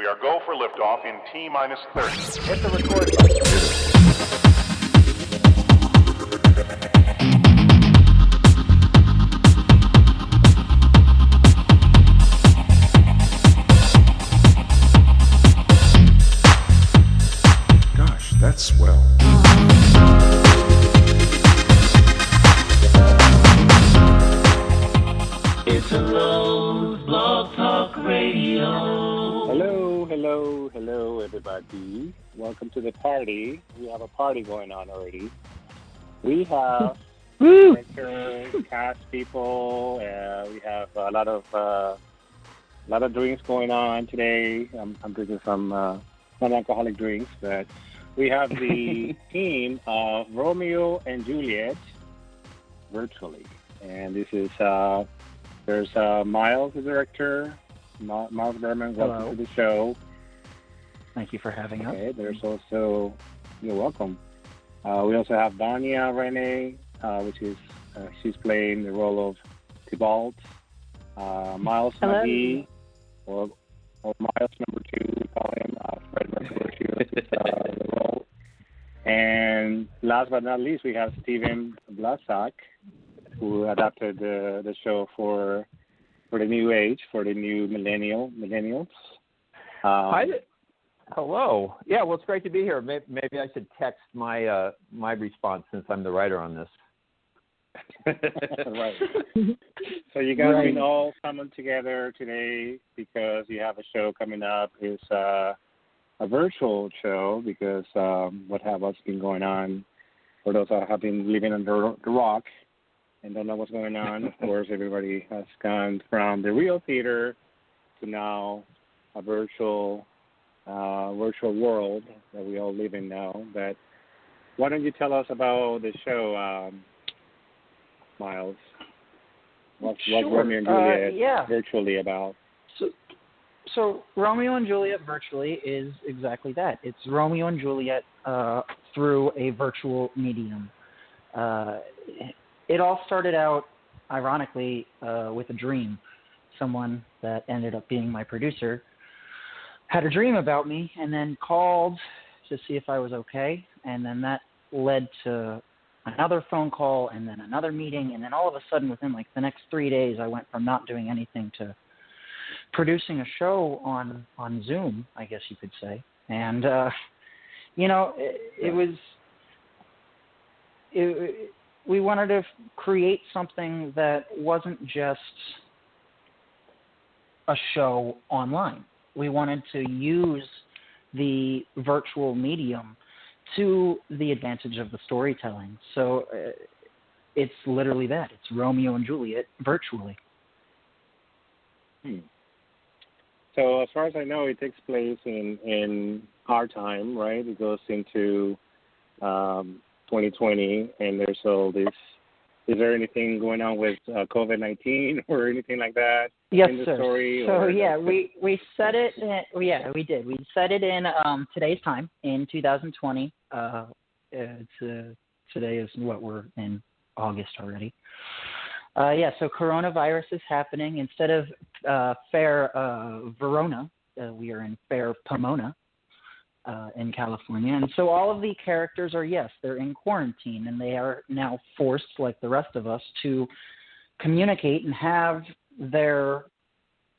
We are go for liftoff in T-minus 30. Hit the record button. Gosh, that's swell. It's a Lowe's Blog Talk Radio. Hello, everybody. Welcome to the party. We have a party going on already. We have directors, cast people. We have a lot of drinks going on today. I'm drinking some non-alcoholic drinks, but we have the team of Romeo and Juliet virtually, and this is there's Miles, the director. Miles Berman, welcome to the show. Thank you for having us. Okay, there's also, you're welcome. We also have Dania Renee, which is, she's playing the role of Tybalt. Miles McGee, or Miles number 2, we call him, Fred Mercury, the role. And last but not least, we have Stephen Blasak, who adapted the show for the new age, for the new millennials. Hello. Yeah, well, it's great to be here. Maybe I should text my my response since I'm the writer on this. Right. So you guys have been all coming together today because you have a show coming up. It's a virtual show because what's been going on for those that have been living under the rock and don't know what's going on. Of course, everybody has gone from the real theater to now a virtual world that we all live in now. But why don't you tell us about the show, Miles? What's Romeo and Juliet virtually about? So Romeo and Juliet virtually is exactly that. It's Romeo and Juliet through a virtual medium. It all started out, ironically, with a dream. Someone that ended up being my producer had a dream about me and then called to see if I was okay. And then that led to another phone call and then another meeting. And then all of a sudden, within like the next 3 days, I went from not doing anything to producing a show on Zoom, I guess you could say. And, we wanted to create something that wasn't just a show online. We wanted to use the virtual medium to the advantage of the storytelling. So it's literally that. It's Romeo and Juliet virtually. So as far as I know, it takes place in our time, right? It goes into 2020, and there's all this. Is there anything going on with COVID-19 or anything like that in the story? So we set it. We did. We set it in today's time in 2020. Today is what we're in August already. So coronavirus is happening. Instead of fair Verona, we are in fair Pomona. In California. And so all of the characters they're in quarantine, and they are now forced, like the rest of us, to communicate and have their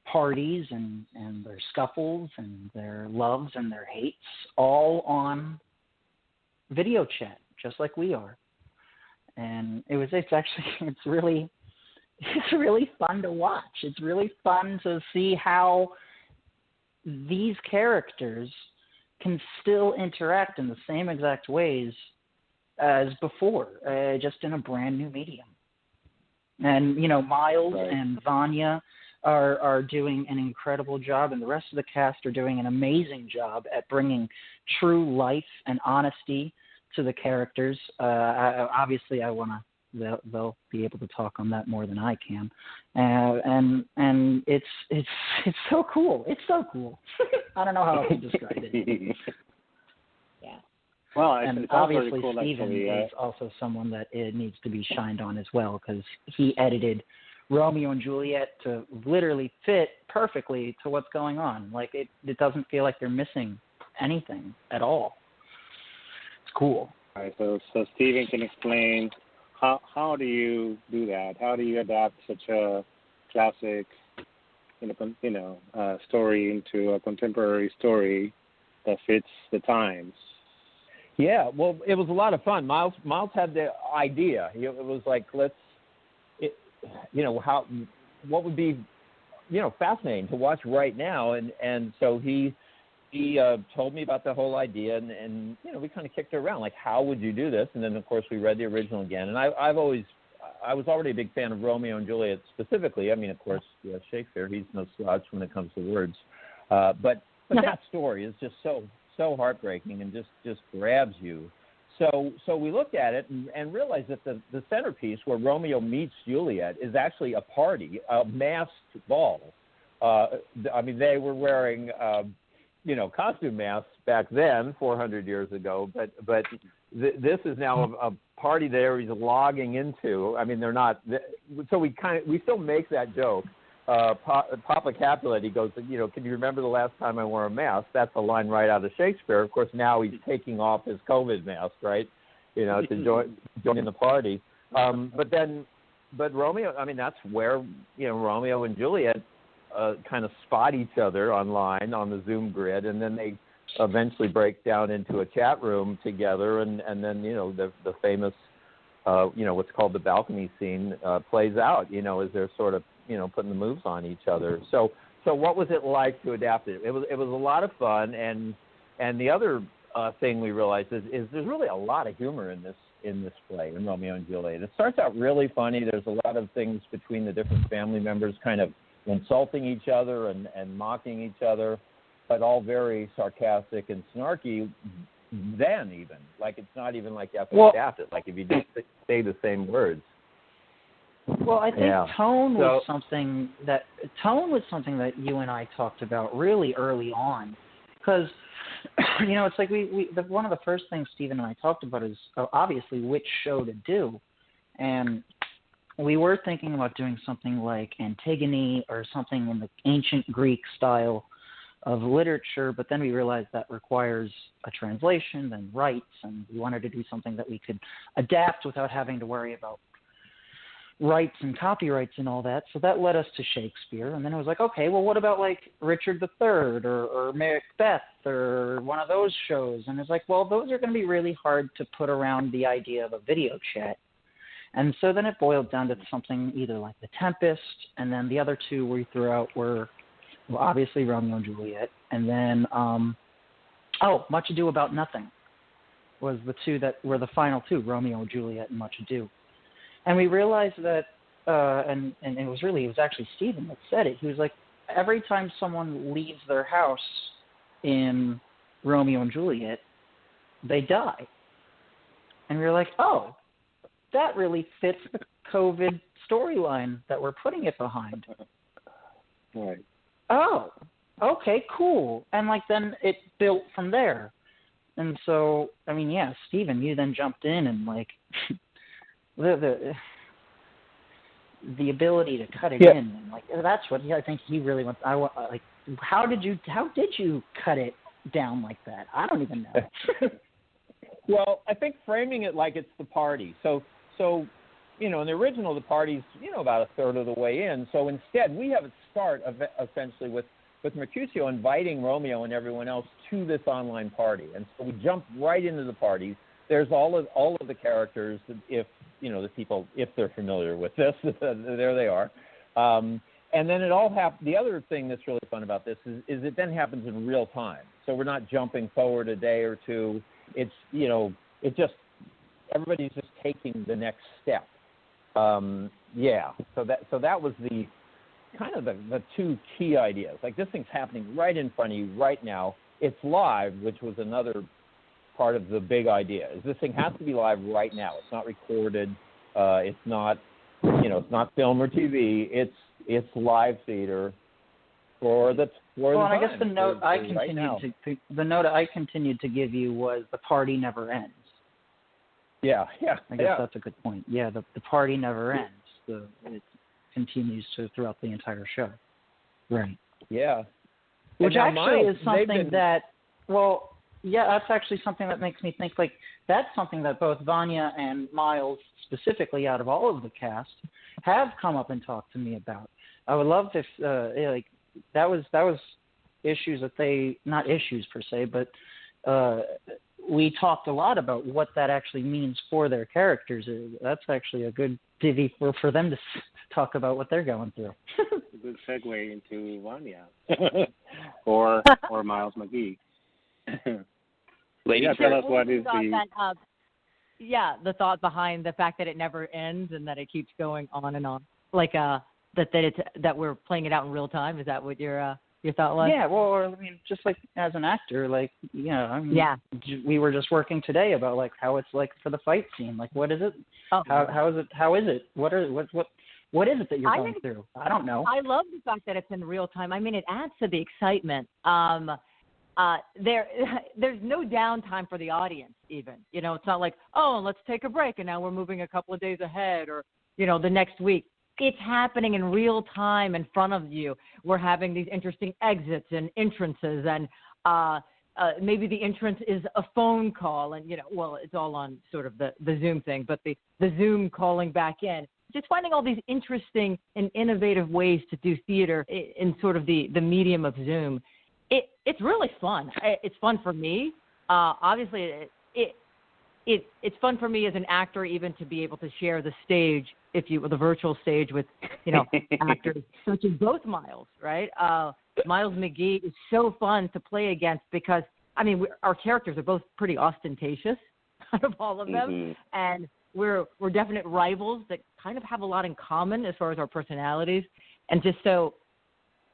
parties and their scuffles and their loves and their hates all on video chat, just like we are. And it's really fun to watch. It's really fun to see how these characters can still interact in the same exact ways as before, just in a brand new medium. And, Miles and Vanya are doing an incredible job, and the rest of the cast are doing an amazing job at bringing true life and honesty to the characters. Obviously, they'll be able to talk on that more than I can. And it's so cool. It's so cool. I don't know how to describe it. Yeah. Well, and obviously cool, Steven is also someone that it needs to be shined on as well, because he edited Romeo and Juliet to literally fit perfectly to what's going on. Like it doesn't feel like they're missing anything at all. It's cool. All right, so Stephen can explain how do you do that? How do you adapt such a classic, story into a contemporary story that fits the times? Yeah, well, it was a lot of fun. Miles had the idea. It was like, what would be, fascinating to watch right now, and so he told me about the whole idea, and we kind of kicked it around, like, how would you do this? And then, of course, we read the original again, and I was already a big fan of Romeo and Juliet specifically. I mean, of course, Shakespeare, he's no slouch when it comes to words, but that story is just so heartbreaking and just grabs you. So we looked at it and realized that the centerpiece where Romeo meets Juliet is actually a party, a masked ball. They were wearing costume masks back then, 400 years ago, but this is now a party there he's logging into. I mean, they're not. So we still make that joke. Pops Capulet, he goes, can you remember the last time I wore a mask? That's a line right out of Shakespeare. Of course, now he's taking off his COVID mask, right? To join in the party. But Romeo, that's where Romeo and Juliet kind of spot each other online on the Zoom grid, and then they eventually break down into a chat room together, and then the famous what's called the balcony scene plays out. As they're sort of putting the moves on each other. So what was it like to adapt it? It was a lot of fun, and the other thing we realized is there's really a lot of humor in this play, in Romeo and Juliet. It starts out really funny. There's a lot of things between the different family members kind of insulting each other and mocking each other, but all very sarcastic and snarky then even. Like, it's not even like you have to adapt it. Like, if you just say the same words. Well, I think tone was something that you and I talked about really early on, because it's like one of the first things Stephen and I talked about is obviously which show to do, and we were thinking about doing something like Antigone or something in the ancient Greek style of literature, but then we realized that requires a translation, then rights, and we wanted to do something that we could adapt without having to worry about rights and copyrights and all that. So that led us to Shakespeare, and then it was like, okay, well, what about like Richard III or Macbeth or one of those shows? And it's like, well, those are going to be really hard to put around the idea of a video chat. And so then it boiled down to something either like The Tempest, and then the other two we threw out were, well, obviously Romeo and Juliet, and then Much Ado About Nothing was the two that were the final two, Romeo and Juliet and Much Ado. And we realized that, and it was actually Stephen that said it. He was like, every time someone leaves their house in Romeo and Juliet, they die. And we were like, oh, that really fits the COVID storyline that we're putting it behind. Right. Oh, okay, cool. And then it built from there. And so, Stephen, you then jumped in and the ability to cut it in, and that's what I think he really wants. How did you cut it down like that? I don't even know. Well, I think framing it like it's the party. So in the original, the party's about a third of the way in. So instead, we have it start essentially with Mercutio inviting Romeo and everyone else to this online party, and so we jump right into the party. There's all of the characters, if the people, if they're familiar with this, there they are. And then it all the other thing that's really fun about this is it then happens in real time. So we're not jumping forward a day or two. It's everybody's just taking the next step. So that was the kind of the two key ideas. Like, this thing's happening right in front of you right now. It's live, which was another part of the big idea. Is this thing has to be live right now. It's not recorded. It's not it's not film or TV. It's live theater for the Well, and I guess the note I continued to give you was the party never ends. Yeah. I guess that's a good point. Yeah, the party never ends. continues throughout the entire show. Right. Yeah. Which now, actually Miles, is something they've been- that, well, yeah, that's actually something that makes me think, like, that's something that both Vanya and Miles, specifically out of all of the cast, have come up and talked to me about. I would love if, like, that was issues that they, not issues per se, but we talked a lot about what that actually means for their characters. That's actually a good divvy for them to talk about what they're going through. A good segue into Vanya or Miles McGee. Ladies, tell us what is the... the thought behind the fact that it never ends and that it keeps going on and on, like that we're playing it out in real time. Is that what your thought was? Yeah, well, I mean, just like as an actor, like, I mean, we were just working today about like how it's like for the fight scene. Like, what is it? Oh. How is it? What is it that you're going through? I don't know. I love the fact that it's in real time. I mean, it adds to the excitement. There's no downtime for the audience even. It's not like, oh, let's take a break and now we're moving a couple of days ahead or, the next week. It's happening in real time in front of you. We're having these interesting exits and entrances and maybe the entrance is a phone call and, it's all on sort of the Zoom thing, but the Zoom calling back in. Just finding all these interesting and innovative ways to do theater in sort of the medium of Zoom. It's really fun. It's fun for me. Obviously, it's fun for me as an actor even to be able to share the stage, the virtual stage with, actors such as both Miles, right? Miles McGee is so fun to play against because, I mean, our characters are both pretty ostentatious out of all of them, and we're definite rivals that kind of have a lot in common as far as our personalities, and just so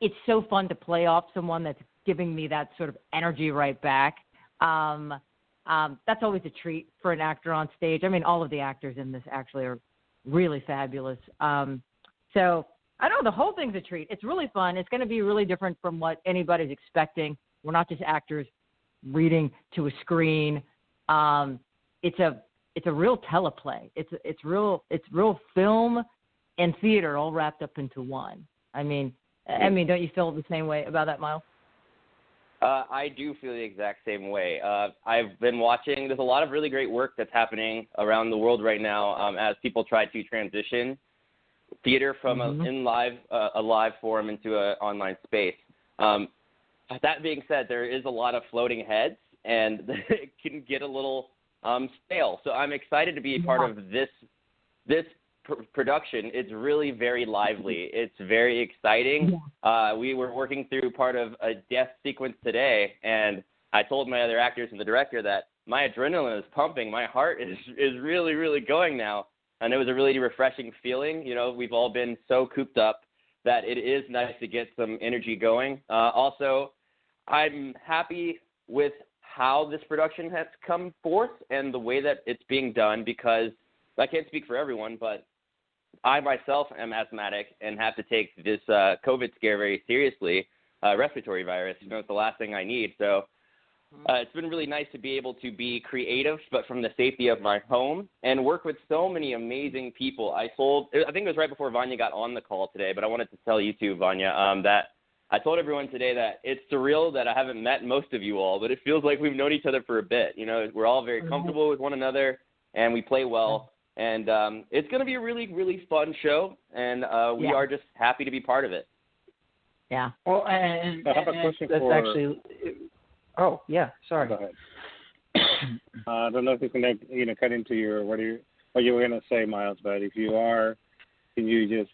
it's so fun to play off someone that's giving me that sort of energy right back. That's always a treat for an actor on stage. I mean, all of the actors in this actually are really fabulous. So I don't know, the whole thing's a treat. It's really fun. It's going to be really different from what anybody's expecting. We're not just actors reading to a screen. It's a real teleplay. It's real film and theater all wrapped up into one. I mean, don't you feel the same way about that, Miles? I do feel the exact same way. I've been watching. There's a lot of really great work that's happening around the world right now as people try to transition theater from a live forum into an online space. That being said, there is a lot of floating heads, and it can get a little stale. So I'm excited to be a part of this production. It's really very lively. It's very exciting. We were working through part of a death sequence today, and I told my other actors and the director that my adrenaline is pumping. My heart is really, really going now, and it was a really refreshing feeling. We've all been so cooped up that it is nice to get some energy going. Also, I'm happy with how this production has come forth and the way that it's being done, because I can't speak for everyone, but I myself am asthmatic and have to take this COVID scare very seriously, respiratory virus. It's the last thing I need. So it's been really nice to be able to be creative, but from the safety of my home, and work with so many amazing people. I think it was right before Vanya got on the call today, but I wanted to tell you too, Vanya, that I told everyone today that it's surreal that I haven't met most of you all, but it feels like we've known each other for a bit. We're all very comfortable with one another, and we play well. And it's going to be a really, really fun show, and we are just happy to be part of it. Yeah. Well, and I have a question that's for... actually... Oh, yeah, sorry. Go ahead. I don't know if you can, cut into what you were going to say, Miles, but if you are, can you just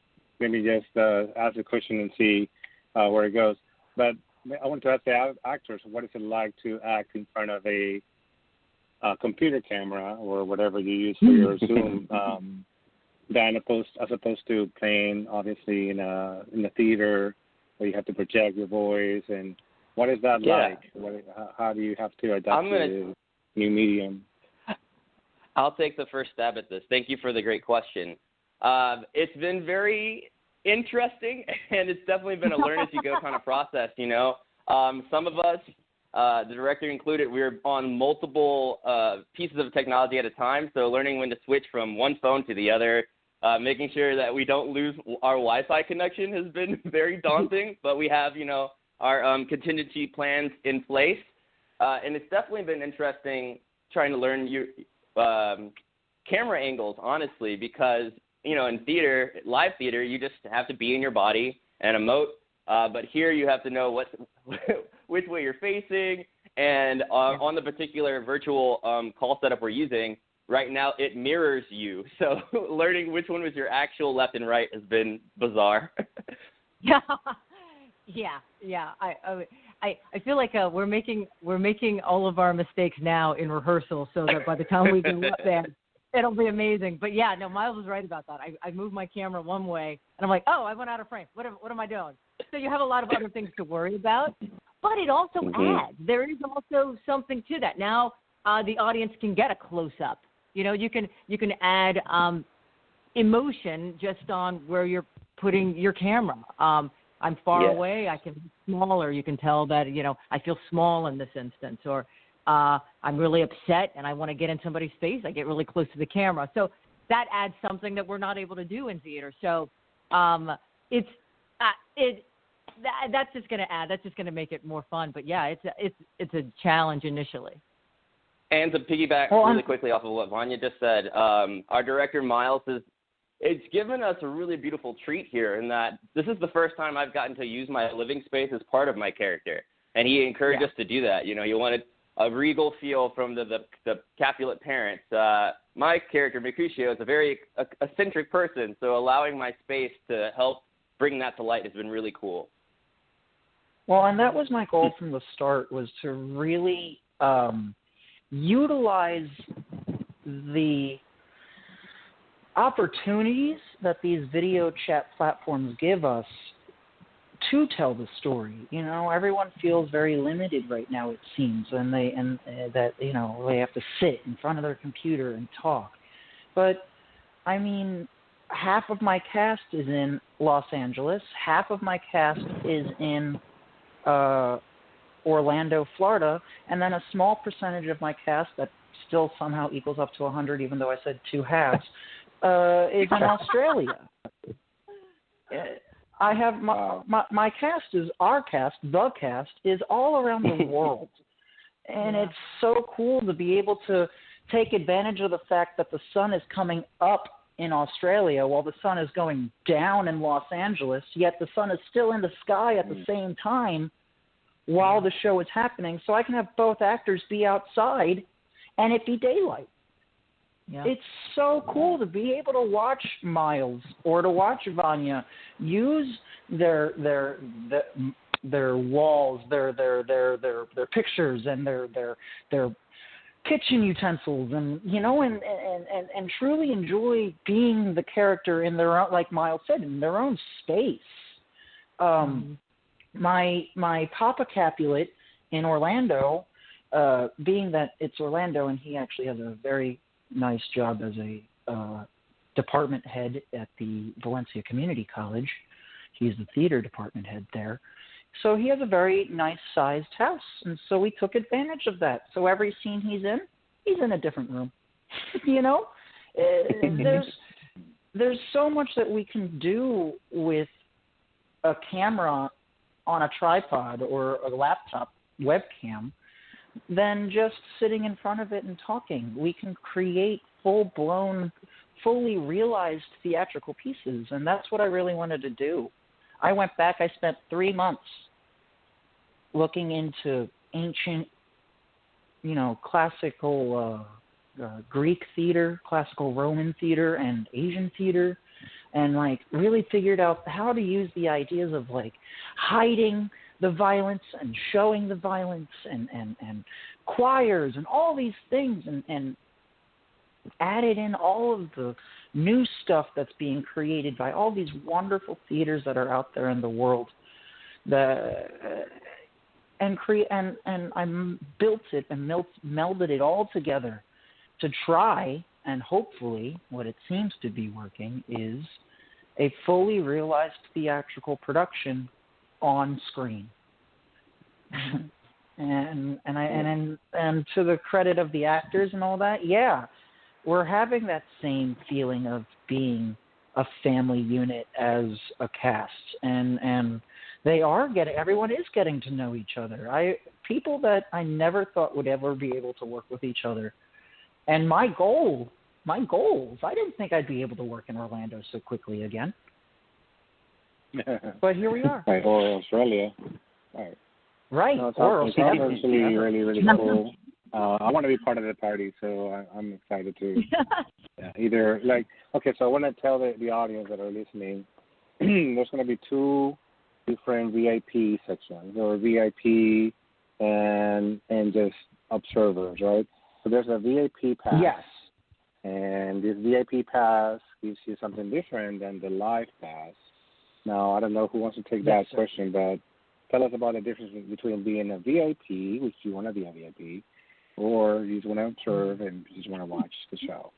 ask a question and see where it goes? But I want to ask the actors, what is it like to act in front of a computer camera or whatever you use for your Zoom, as opposed to playing obviously in the theater where you have to project your voice, and what is that like? How do you have to adapt to the new medium? I'll take the first stab at this. Thank you for the great question. It's been very interesting, and it's definitely been a learn as you go kind of process. Some of us, the director included, we were on multiple pieces of technology at a time, so learning when to switch from one phone to the other, Making sure that we don't lose our Wi-Fi connection has been very daunting, but we have, our contingency plans in place. And it's definitely been interesting trying to learn your camera angles, honestly, because, in theater, live theater, you just have to be in your body and emote. But here you have to know which way you're facing. And on the particular virtual call setup we're using, right now it mirrors you. So learning which one was your actual left and right has been bizarre. Yeah. I feel like we're making all of our mistakes now in rehearsal, so that by the time we go up there, it'll be amazing. But yeah, no, Miles was right about that. I moved my camera one way, and I'm like, oh, I went out of frame. What am I doing? So you have a lot of other things to worry about, but it also adds. There is also something to that. Now the audience can get a close up. You can add emotion just on where you're putting your camera. I'm far away. I can be smaller. You can tell that, I feel small in this instance. Or I'm really upset and I want to get in somebody's face. I get really close to the camera. So that adds something that we're not able to do in theater. So that's just going to add. That's just going to make it more fun. But yeah, it's a challenge initially. And to piggyback really quickly off of what Vanya just said, our director Miles it's given us a really beautiful treat here in that this is the first time I've gotten to use my living space as part of my character. And he encouraged us to do that. He wanted a regal feel from the Capulet parents. My character, Mercutio, is a very eccentric person, so allowing my space to help bring that to light has been really cool. Well, and that was my goal from the start, was to really utilize the opportunities that these video chat platforms give us to tell the story. Everyone feels very limited right now, it seems, and they have to sit in front of their computer and talk. But I mean, half of my cast is in Los Angeles, half of my cast is in Orlando, Florida, and then a small percentage of my cast that still somehow equals up to 100, even though I said two halves, is in Australia. I have my cast is our cast, the cast is all around the world, and it's so cool to be able to take advantage of the fact that the sun is coming up in Australia while the sun is going down in Los Angeles, yet the sun is still in the sky at the same time while the show is happening, so I can have both actors be outside and it be daylight. Yeah. It's so cool to be able to watch Miles or to watch Vanya use their walls, their pictures, and their kitchen utensils, and and truly enjoy being the character in their own, like Miles said, in their own space. My Papa Capulet in Orlando, being that it's Orlando, and he actually has a very nice job as a department head at the Valencia Community College. He's the theater department head there. So he has a very nice-sized house, and so we took advantage of that. So every scene he's in a different room. There's so much that we can do with a camera on a tripod or a laptop webcam than just sitting in front of it and talking. We can create full-blown, fully realized theatrical pieces, and that's what I really wanted to do. I went back, I spent 3 months looking into ancient, classical Greek theater, classical Roman theater, and Asian theater, and really figured out how to use the ideas of hiding the violence and showing the violence and choirs and all these things, and added in all of the new stuff that's being created by all these wonderful theaters that are out there in the world. And I built it and melded it all together to try, and hopefully what it seems to be working is a fully realized theatrical production on screen. and to the credit of the actors and all that, we're having that same feeling of being a family unit as a cast, and everyone is getting to know each other. People that I never thought would ever be able to work with each other. And my goals, I didn't think I'd be able to work in Orlando so quickly again. But here we are. Right, or Australia. Right. No, it's or actually really, really cool. I want to be part of the party, so I'm excited to either, so I want to tell the audience that are listening, there's going to be 2 different VIP sections, or VIP and just observers, right? So there's a VIP pass. Yes. And this VIP pass gives you something different than the live pass. Now, I don't know who wants to take that question, but tell us about the difference between being a VIP, which you want to be a VIP, or you just want to observe and you just want to watch the show.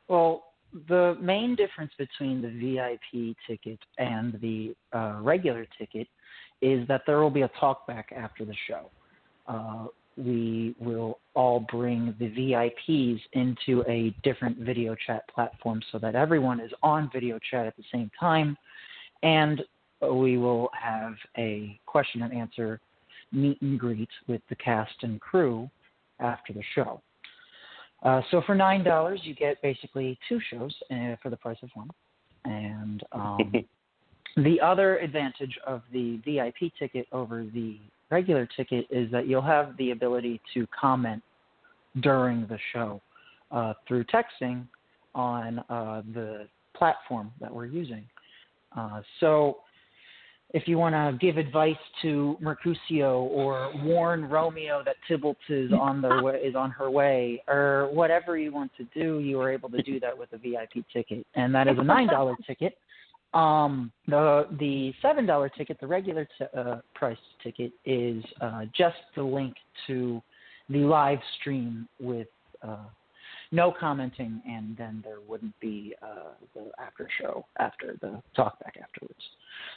Well, the main difference between the VIP ticket and the regular ticket is that there will be a talkback after the show. We will all bring the VIPs into a different video chat platform so that everyone is on video chat at the same time, and we will have a question and answer meet and greet with the cast and crew after the show. So for $9, you get basically 2 shows for the price of 1. And the other advantage of the VIP ticket over the regular ticket is that you'll have the ability to comment during the show through texting on the platform that we're using. So if you want to give advice to Mercutio or warn Romeo that Tybalt is on her way, or whatever you want to do, you are able to do that with a VIP ticket, and that is a $9 ticket. The $7 ticket, the regular price ticket, is just the link to the live stream with no commenting, and then there wouldn't be the after show after the talkback afterwards.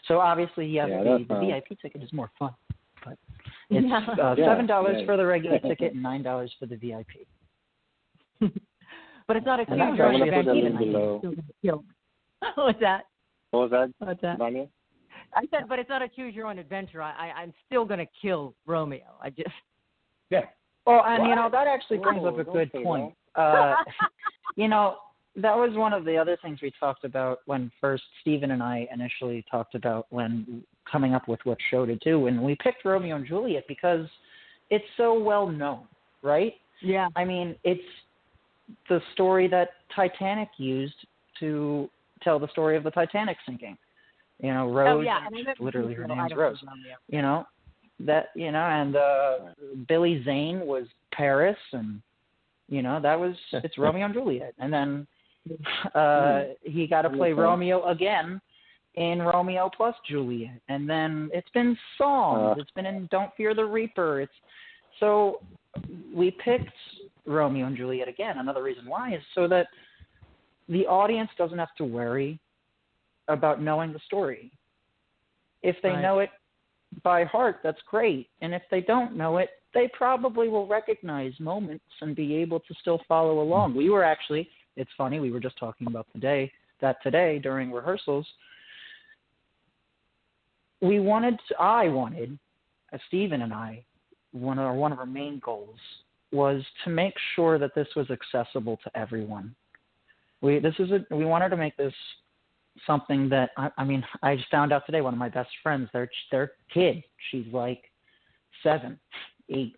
So obviously, the VIP ticket is more fun, but it's $7 for the regular ticket and $9 for the VIP. But it's not a And choose your own actually adventure. What's that? What was that? What's that? Vanya? I said, but it's not a choose your own adventure. I'm still going to kill Romeo. Well, and that actually brings up a good point. That was one of the other things we talked about when first Stephen and I initially talked about when coming up with what show to do. And we picked Romeo and Juliet because it's so well known, right? Yeah. I mean, it's the story that Titanic used to tell the story of the Titanic sinking. Rose, literally her name's Rose. And Billy Zane was Paris, and it's Romeo and Juliet. And then he got to play Romeo again in Romeo plus Juliet. And then it's been songs. It's been in Don't Fear the Reaper. So we picked Romeo and Juliet again. Another reason why is so that the audience doesn't have to worry about knowing the story. If they know it by heart, that's great. And if they don't know it, they probably will recognize moments and be able to still follow along. We were actually, it's funny, we were just talking about today during rehearsals. Stephen and I, one of our main goals was to make sure that this was accessible to everyone. We wanted to make this something that, I just found out today, one of my best friends, their kid, she's like 7, 8,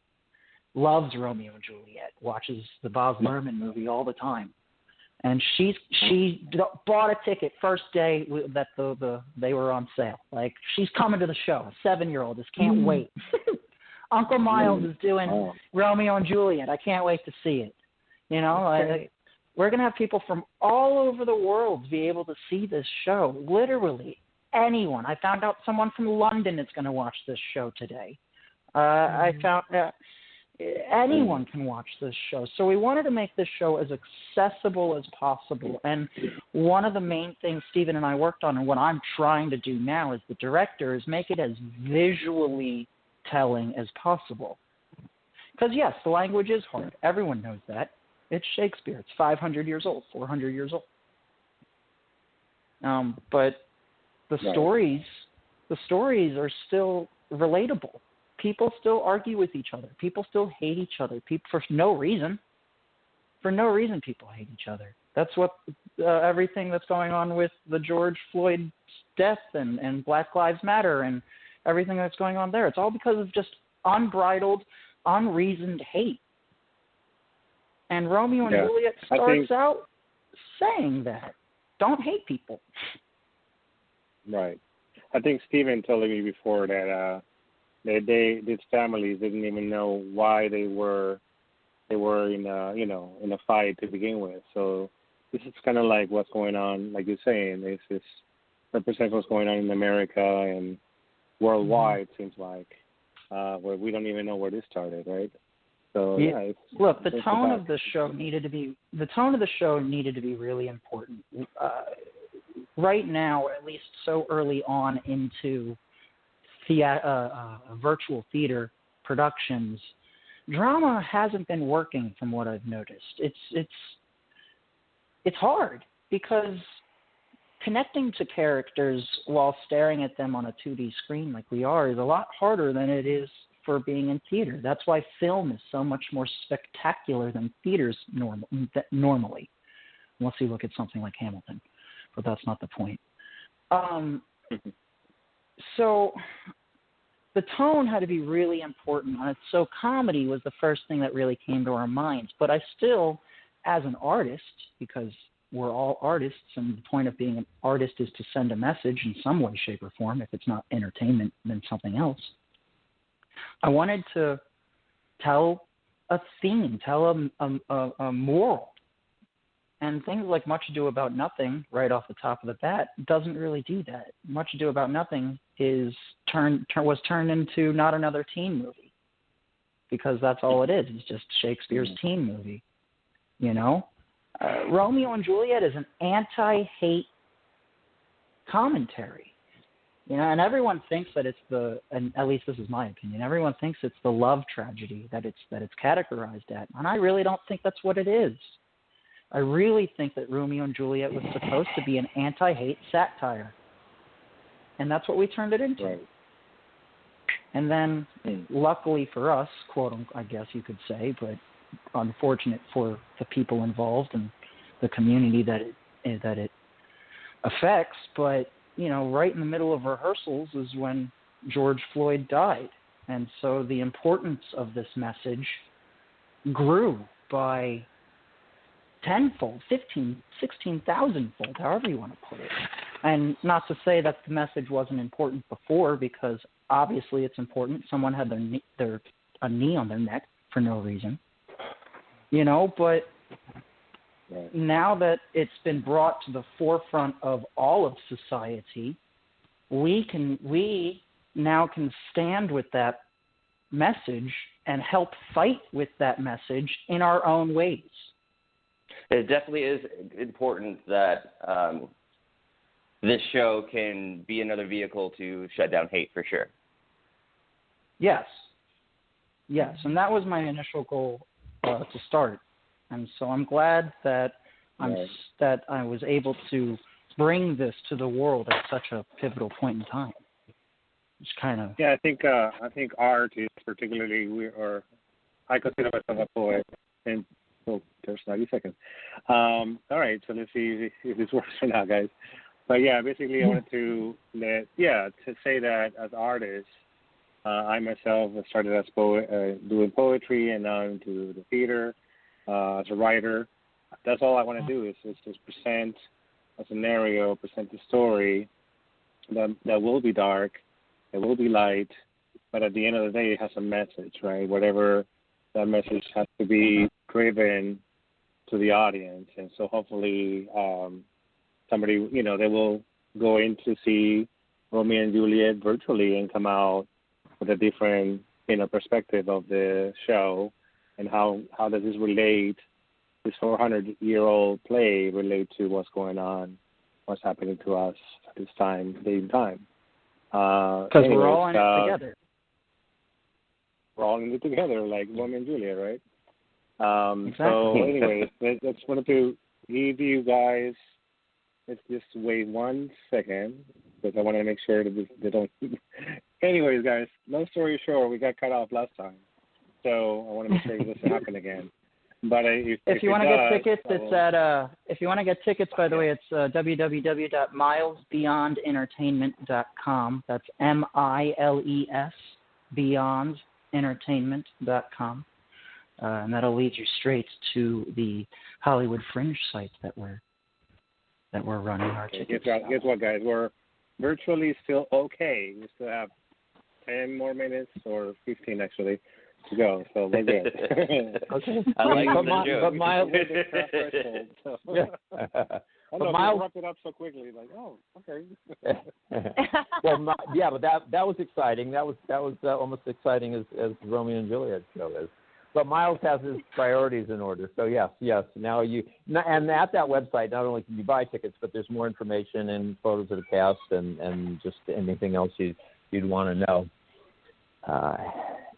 loves Romeo and Juliet, watches the Baz Luhrmann movie all the time. And she bought a ticket first day that they were on sale. Like, she's coming to the show. A 7-year-old just can't wait. Uncle Miles is doing Romeo and Juliet. I can't wait to see it. We're going to have people from all over the world be able to see this show. Literally anyone. I found out someone from London is going to watch this show today. I found anyone can watch this show. So we wanted to make this show as accessible as possible. And one of the main things Stephen and I worked on, and what I'm trying to do now as the director, is make it as visually telling as possible. Because, yes, the language is hard. Everyone knows that. It's Shakespeare. It's 500 years old, 400 years old. But the Right. stories are still relatable. People still argue with each other. People still hate each other. People for no reason. For no reason, people hate each other. That's what everything that's going on with the George Floyd death and Black Lives Matter and everything that's going on there. It's all because of just unbridled, unreasoned hate. And Romeo and Juliet starts out saying that. Don't hate people. Right. I think Stephen told me before that these families didn't even know why they were in a fight to begin with. So this is kind of like what's going on, like you're saying. This represents what's going on in America and worldwide. Seems like where we don't even know where this started, right? So look, the tone of the show needed to be really important. Right now, at least so early on into virtual theater productions, drama hasn't been working from what I've noticed. It's hard because connecting to characters while staring at them on a 2D screen like we are is a lot harder than it is for being in theater. That's why film is so much more spectacular than theaters normally, unless you look at something like Hamilton, but that's not the point. So the tone had to be really important. So comedy was the first thing that really came to our minds. But I still, as an artist, because we're all artists, and the point of being an artist is to send a message in some way, shape, or form. If it's not entertainment, then something else. I wanted to tell a theme, tell a moral. And things like Much Ado About Nothing, right off the top of the bat, doesn't really do that. Much Ado About Nothing was turned into not another teen movie, because that's all it is. It's just Shakespeare's teen movie. Romeo and Juliet is an anti-hate commentary. And everyone thinks that and at least this is my opinion, everyone thinks it's the love tragedy that it's categorized at. And I really don't think that's what it is. I really think that Romeo and Juliet was supposed to be an anti-hate satire. And that's what we turned it into. Right. And then, luckily for us, quote-unquote, I guess you could say, but unfortunate for the people involved and the community that it affects, but, right in the middle of rehearsals is when George Floyd died. And so the importance of this message grew by tenfold, 15, 16,000-fold, however you want to put it. And not to say that the message wasn't important before, because obviously it's important. Someone had a knee on their neck for no reason, but now that it's been brought to the forefront of all of society, we now can stand with that message and help fight with that message in our own ways. It definitely is important that this show can be another vehicle to shut down hate, for sure. Yes, and that was my initial goal to start, and so I'm glad that I was able to bring this to the world at such a pivotal point in time. It's kind of I think art is particularly I consider myself a poet, and there's 90 seconds. All right, so let's see if this works or not, guys. But basically I wanted to say that as artists, I myself started as doing poetry, and now into the theater as a writer. That's all I want to do is just present a scenario, present a story that will be dark, that will be light, but at the end of the day, it has a message, right? Whatever that message has to be driven to the audience, and so hopefully somebody, they will go in to see Romeo and Juliet virtually and come out with a different, perspective of the show, and how does this relate, this 400-year-old play relate to what's going on, what's happening to us at this time, day and time. Because we're all in it together. We're all in it together, like Romeo and Juliet, right? Exactly. So anyways, I just wanted to give you guys let's just wait 1 second because I want to make sure that they don't. Anyways, guys, long story short, we got cut off last time, so I want to make sure it doesn't happen again. But if you want to get tickets, it's at if you want to get tickets, by the way, it's www.milesbeyondentertainment.com. That's MILES beyondentertainment.com. And that'll lead you straight to the Hollywood Fringe site that we're running our tickets. Guess what, guys? We're virtually still okay. We still have 10 more minutes, or 15 actually, to go. So we're good. Okay. I like but Miles. But Miles wrapped it up so quickly. Like, oh, okay. Well, but that was exciting. That was almost exciting as Romeo and Juliet show is. But Miles has his priorities in order. So yes. Now and at that website, not only can you buy tickets, but there's more information and photos of the cast and just anything else you'd want to know.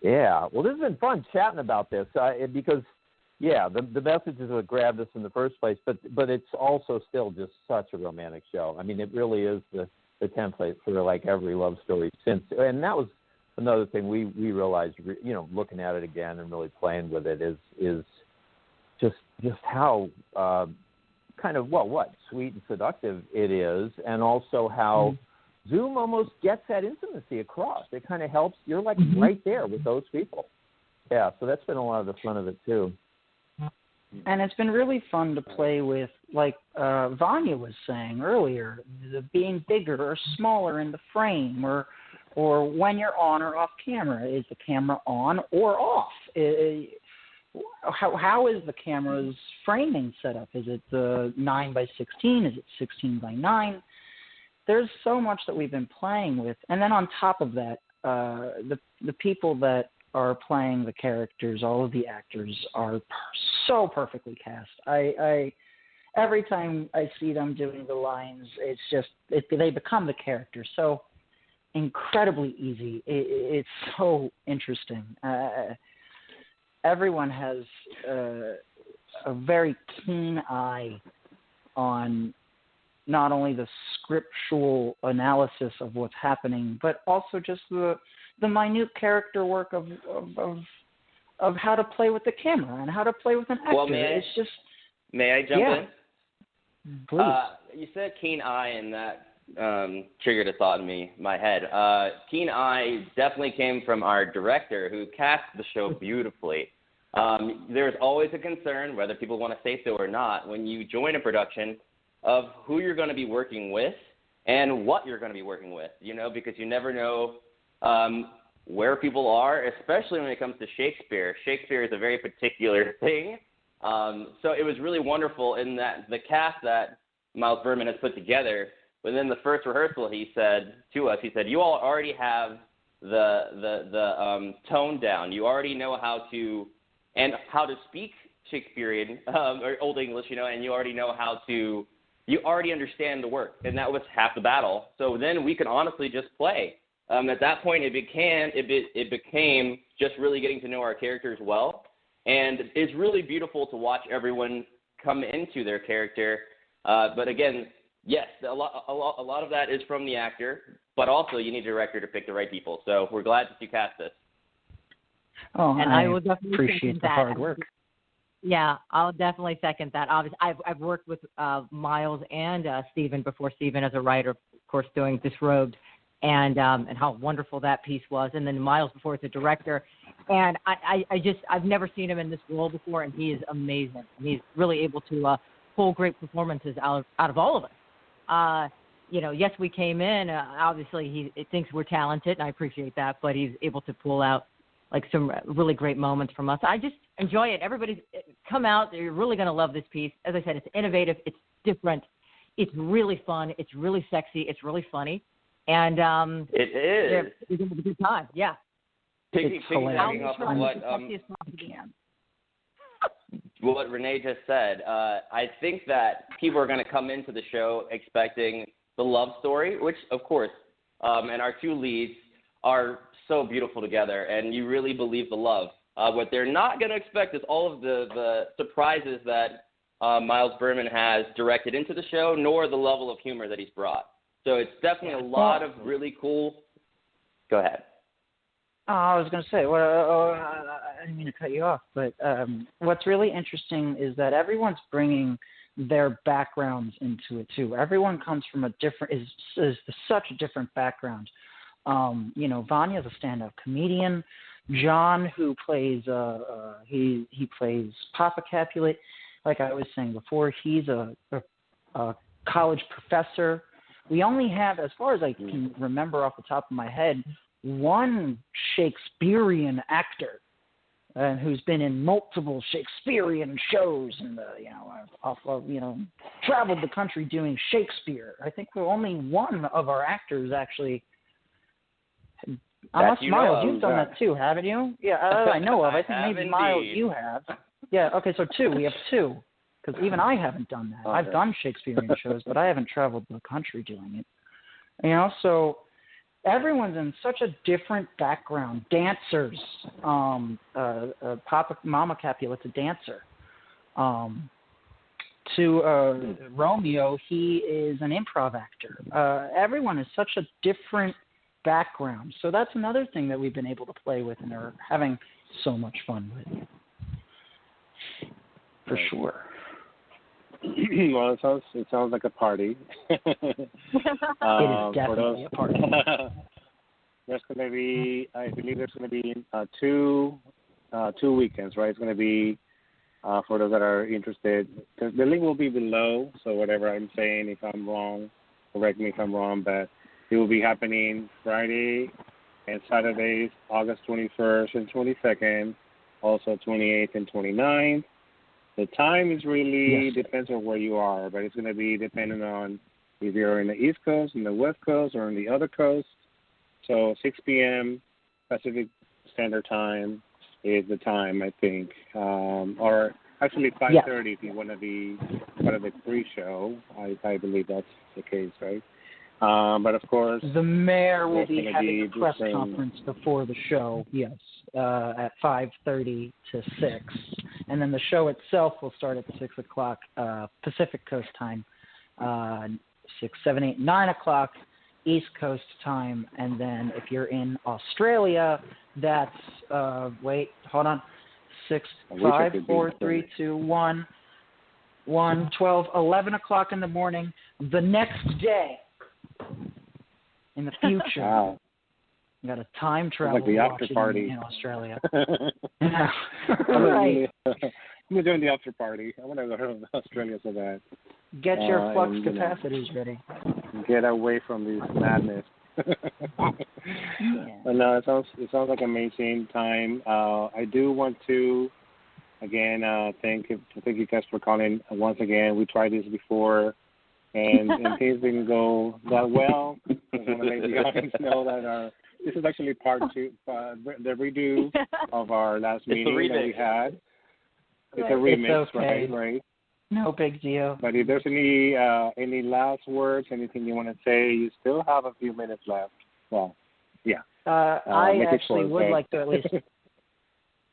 Yeah. Well, this has been fun chatting about this because, the message is what grabbed us in the first place, but it's also still just such a romantic show. I mean, it really is the template for like every love story since, and that was another thing we realized, looking at it again and really playing with it is just how kind of sweet and seductive it is, and also how Zoom almost gets that intimacy across. It kind of helps. You're like right there with those people. Yeah, so that's been a lot of the fun of it too. And it's been really fun to play with, like Vanya was saying earlier, the being bigger or smaller in the frame, or when you're on or off camera. Is the camera on or off? How is the camera's framing set up? Is it 9:16? Is it 16:9? There's so much that we've been playing with. And then on top of that, the people that are playing the characters, all of the actors are so perfectly cast. I every time I see them doing the lines, it's just they become the character so incredibly easy. It's so interesting. Everyone has a very keen eye on not only the scriptural analysis of what's happening, but also just the minute character work of how to play with the camera and how to play with an actor. Well, may I jump in? Please. You said keen eye, and that triggered a thought in my head. Keen eye definitely came from our director, who cast the show beautifully. There's always a concern, whether people want to say so or not, when you join a production, of who you're going to be working with and what you're going to be working with, because you never know where people are, especially when it comes to Shakespeare. Shakespeare is a very particular thing. So it was really wonderful in that the cast that Miles Berman has put together, within the first rehearsal, he said to us, you all already have the tone down. You already know how to speak Shakespearean or Old English, and you already know you already understand the work, and that was half the battle. So then we could honestly just play. At that point, it became just really getting to know our characters well, and it's really beautiful to watch everyone come into their character. But again, yes, a lot of that is from the actor, but also you need a director to pick the right people. So we're glad that you cast us. Oh, and I will definitely appreciate the hard work. Yeah, I'll definitely second that. Obviously, I've worked with Miles and Stephen before. Stephen as a writer, of course, doing Disrobed, and how wonderful that piece was. And then Miles before as a director, and I've never seen him in this role before, and he is amazing. He's really able to pull great performances out of all of us. Yes, we came in. Obviously, he thinks we're talented, and I appreciate that. But he's able to pull out like some really great moments from us. I just enjoy it. Everybody's come out. You're really going to love this piece. As I said, it's innovative. It's different. It's really fun. It's really sexy. It's really funny. And it is. You're going to have a good time. Yeah. Piggybacking off of what Renee just said, I think that people are going to come into the show expecting the love story, which, of course, and our two leads are so beautiful together, and you really believe the love. What they're not going to expect is all of the surprises that Miles Berman has directed into the show, nor the level of humor that he's brought. So it's definitely a lot of really cool. Go ahead. I was going to say, I didn't mean to cut you off, but what's really interesting is that everyone's bringing their backgrounds into it too. Everyone comes from a different, is such a different background. Vanya's a stand-up comedian. John, who plays, he plays Papa Capulet, like I was saying before, he's a college professor. We only have, as far as I can remember off the top of my head, one Shakespearean actor who's been in multiple Shakespearean shows and traveled the country doing Shakespeare. I think we're only one of our actors actually. Unless Miles, you've done that too, haven't you? Yeah, I know of. I think maybe indeed. Miles, you have. Yeah. Okay, so two. We have two. Because even I haven't done that. Okay. I've done Shakespearean shows, but I haven't traveled the country doing it. So everyone's in such a different background. Dancers. Mama Capulet's a dancer. To Romeo, he is an improv actor. Everyone is such a different background. So that's another thing that we've been able to play with and are having so much fun with. For sure. Well, it sounds like a party. It is definitely a party. There's going to be, I believe there's going to be two weekends, right? It's going to be, for those that are interested, the link will be below, so whatever I'm saying, if I'm wrong, correct me if I'm wrong, but it will be happening Friday and Saturdays, August 21st and 22nd, also 28th and 29th. The time is really depends on where you are, but it's going to be depending on if you're in the East Coast, in the West Coast, or in the other coast. So 6 p.m. Pacific Standard Time is the time, I think, or actually 5:30 if you want to be part of the pre-show. I believe that's the case, right? But of course, the mayor will be having a press conference before the show. Yes, at 5:30 to 6, and then the show itself will start at 6 o'clock Pacific Coast time, 6, 7, 8, 9 o'clock East Coast time, and then if you're in Australia, that's 6, 5, 4, 3, 2, 1, 12, 11 o'clock in the morning the next day. In the future, wow. You got a time travel like the after party in Australia. Yeah. Right. I'm doing the after party. I want to go to Australia so bad. Get your flux capacities ready. Get away from this madness. But no, it sounds like an amazing time. I do want to again thank you guys for calling once again. We tried this before. And things didn't go that well. I want to make the audience know that this is actually part 2, the redo of our last meeting that we had. It's a remix, okay. Right? No big deal. But if there's any last words, anything you want to say, you still have a few minutes left. Well, yeah. I actually would like to at least.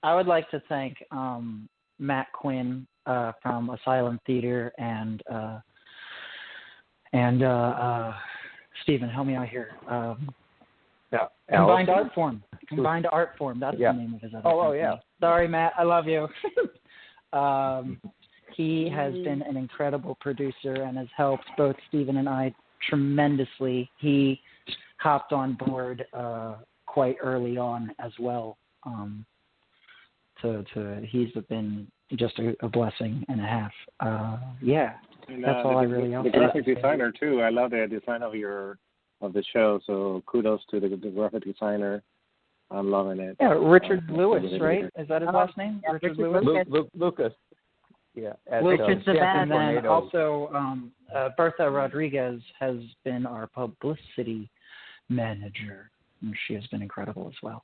I would like to thank Matt Quinn from Asylum Theater and Stephen, help me out here. Combined Art Form. Combined Art Form. That's the name of his other company. Yeah. Sorry, Matt. I love you. He has been an incredible producer and has helped both Stephen and I tremendously. He hopped on board quite early on as well. He's been just a blessing and a half. And, that's all I really have. The graphic designer too. I love the design of the show. So kudos to the graphic designer. I'm loving it. Yeah, Richard Lewis, right? Is that his last name? Yeah, Richard Lewis. Lucas. Yeah. Lucas, and then also Bertha Rodriguez has been our publicity manager, and she has been incredible as well.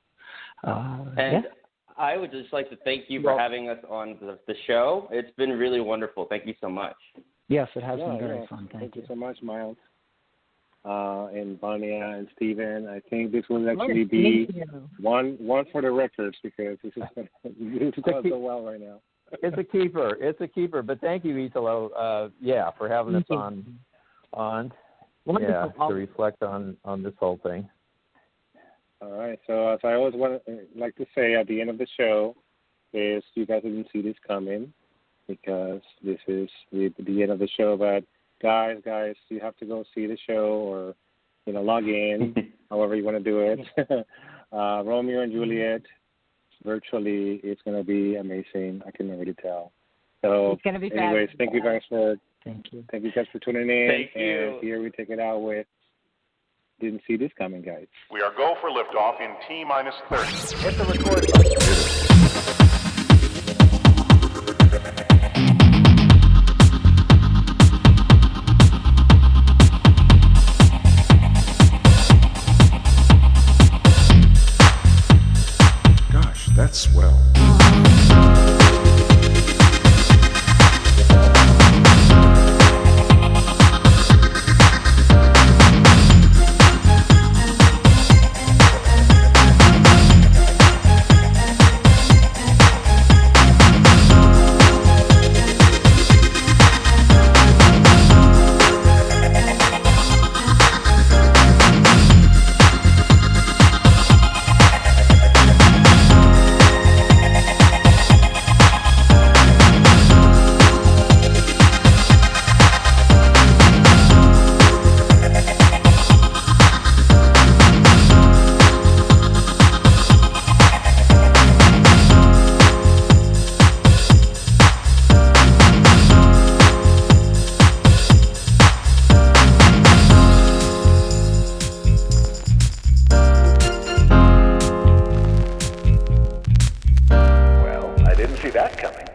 I would just like to thank you for having us on the show. It's been really wonderful. Thank you so much. Yes, it has been very fun. Thank you so much, Miles. And Vanya and Stephen. I think this will actually be one for the records because this is going so well right now. It's a keeper. It's a keeper. But thank you, Italo, for having us on. Wonderful. To reflect on this whole thing. All right. So as I always like to say at the end of the show is you guys didn't see this coming because this is the end of the show. But guys, you have to go see the show or log in, however you want to do it. Romeo and Juliet virtually is going to be amazing. I can already tell. So it's going to be anyways, thank you guys for tuning in. Thank you. And here we take it out with didn't see this coming, guys. We are go for liftoff in T-minus 30. Hit the record button. Gosh, that's swell. Well, I didn't see that coming.